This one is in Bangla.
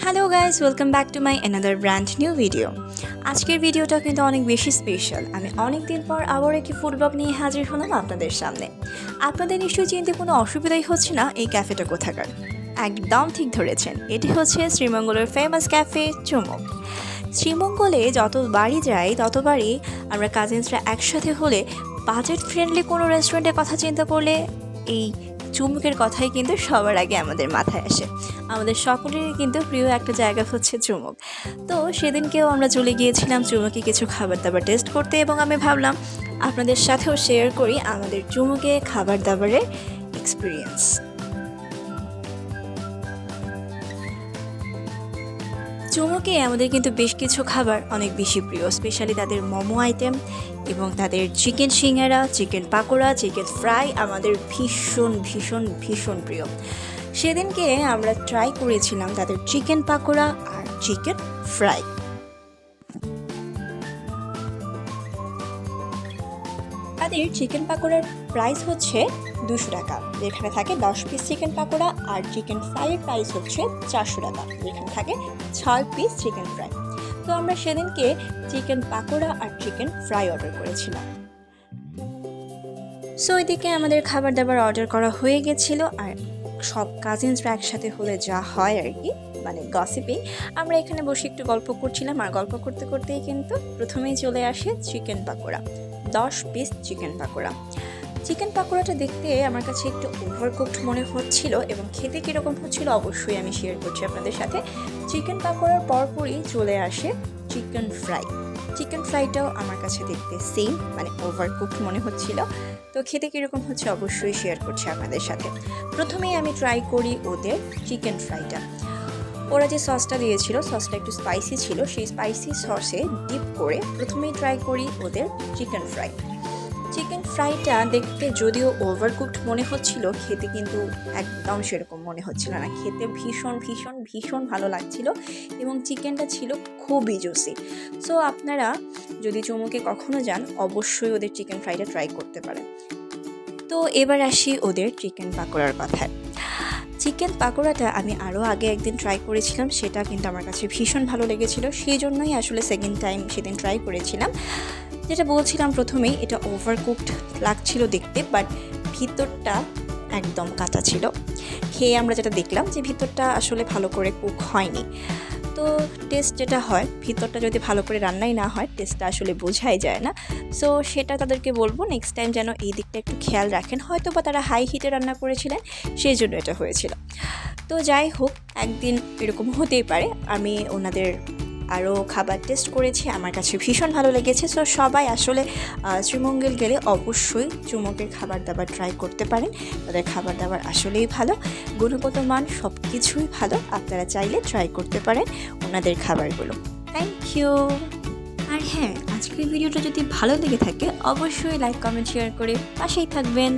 Hello guys, welcome back to my another brand new video. আজকের ভিডিওটা কিন্তু অনেক বেশি স্পেশাল। আমি অনেক দিন পর আবার একটি ফুড ব্লগ নিয়ে হাজির হলাম আপনাদের সামনে। আপনাদের নিশ্চয়ই চিনতে কোনো অসুবিধাই হচ্ছে না এই ক্যাফেটা কোথাকার। একদম ঠিক ধরেছেন, এটি হচ্ছে শ্রীমঙ্গলের ফেমাস ক্যাফে চুমুক। শ্রীমঙ্গলে যতবারই যাই ততবারই আমরা কাজিনসরা একসাথে হলে বাজেট ফ্রেন্ডলি কোনো রেস্টুরেন্টের কথা চিন্তা করলে এই চুমুকের কথাই কিন্তু সবার আগে আমাদের মাথায় আসে। আমাদের সকলেরই কিন্তু প্রিয় একটা জায়গা হচ্ছে চুমুক। তো সেদিনকেও আমরা চলে গিয়েছিলাম চুমুকে কিছু খাবার দাবার টেস্ট করতে, এবং আমি ভাবলাম আপনাদের সাথেও শেয়ার করি আমাদের চুমুকে খাবার দাবারের এক্সপিরিয়েন্স। চুমুকে আমাদের কিন্তু বেশ কিছু খাবার অনেক বেশি প্রিয়, স্পেশালি তাদের মোমো আইটেম এবং তাদের চিকেন সিঙ্গারা, চিকেন পাকোড়া, চিকেন ফ্রাই আমাদের ভীষণ ভীষণ ভীষণ প্রিয়। সেদিনকে আমরা ট্রাই করেছিলাম তাদের চিকেন পাকোড়া আর চিকেন ফ্রাই। তাদের চিকেন পাকোড়ার প্রাইস হচ্ছে 200 টাকা, যেখানে থাকে 10 পিস চিকেন পাকোড়া, আর চিকেন ফ্রাইয়ের প্রাইস হচ্ছে 400 টাকা, যেখানে থাকে 6 পিস চিকেন ফ্রাই। তো আমরা সেদিনকে চিকেন পাকোড়া আর চিকেন ফ্রাই অর্ডার করেছিলাম। সো এদিকে আমাদের খাবার দাবার অর্ডার করা হয়ে গেছিল, আর সব কাজিনসরা একসাথে হলে যা হয় আর কি, মানে গসিপে আমরা এখানে বসে একটু গল্প করছিলাম, আর গল্প করতে করতেই কিন্তু প্রথমেই চলে আসে chicken pakora. 10 piece chicken pakora. Chicken পাকোড়াটা দেখতে আমার কাছে একটু ওভারকুকড মনে হচ্ছিল, এবং খেতে কীরকম হচ্ছিল অবশ্যই আমি শেয়ার করছি আপনাদের সাথে। চিকেন পাকোড়ার পরপরই চলে আসে চিকেন ফ্রাই। চিকেন ফ্রাইটাও আমার কাছে দেখতে সেম, মানে ওভারকুকড মনে হচ্ছিল। তো খেতে কীরকম হচ্ছে অবশ্যই শেয়ার করছি আপনাদের সাথে। প্রথমেই আমি ট্রাই করি ওদের চিকেন ফ্রাইটা। ওরা যে সসটা দিয়েছিল, সসটা একটু স্পাইসি ছিল, সেই স্পাইসি সসে ডিপ করে প্রথমেই ট্রাই করি ওদের চিকেন ফ্রাই। চিকেন ফ্রাইটা দেখতে যদিও ওভারকুকড মনে হচ্ছিল, খেতে কিন্তু একদম সেরকম মনে হচ্ছিল না। খেতে ভীষণ ভীষণ ভীষণ ভালো লাগছিল, এবং চিকেনটা ছিল খুবই জুসি। সো আপনারা যদি চুমুকে কখনো যান অবশ্যই ওদের চিকেন ফ্রাইটা ট্রাই করতে পারেন। তো এবার আসি ওদের চিকেন পাকোড়ার কথায়। চিকেন পাকোড়াটা আমি আরও আগে একদিন ট্রাই করেছিলাম, সেটা কিন্তু আমার কাছে ভীষণ ভালো লেগেছিল, সেই জন্যই আসলে সেকেন্ড টাইম সেদিন ট্রাই করেছিলাম। যেটা বলছিলাম প্রথমেই, এটা ওভারকুকড লাগছিল দেখতে, বাট ভিতরটা একদম কাঁচা ছিল। খেয়ে আমরা যেটা দেখলাম যে ভিতরটা আসলে ভালো করে কুক হয়নি। তো টেস্ট যেটা হয়, ভিতরটা যদি ভালো করে রান্নাই না হয় টেস্টটা আসলে বোঝাই যায় না। সো সেটা তাদেরকে বলবো নেক্সট টাইম যেন এই দিকটা একটু খেয়াল রাখেন। হয়তো বা তারা হাই হিটে রান্না করেছিলেন, সেই জন্য এটা হয়েছিল। তো যাই হোক, একদিন এরকম হতেই পারে। আমি ওনাদের আরও খাবার টেস্ট করেছি, আমার কাছে ভীষণ ভালো লেগেছে। সো সবাই আসলে শ্রীমঙ্গল গেলে অবশ্যই চুমুকের খাবার দাবার ট্রাই করতে পারেন। তাদের খাবার দাবার আসলেই ভালো, গুণগত মান সব কিছুই ভালো। আপনারা চাইলে ট্রাই করতে পারেন ওনাদের খাবারগুলো। Thank you. আর হ্যাঁ, আজকের ভিডিওটা যদি ভালো লেগে থাকে অবশ্যই লাইক, কমেন্ট, শেয়ার করে পাশেই থাকবেন।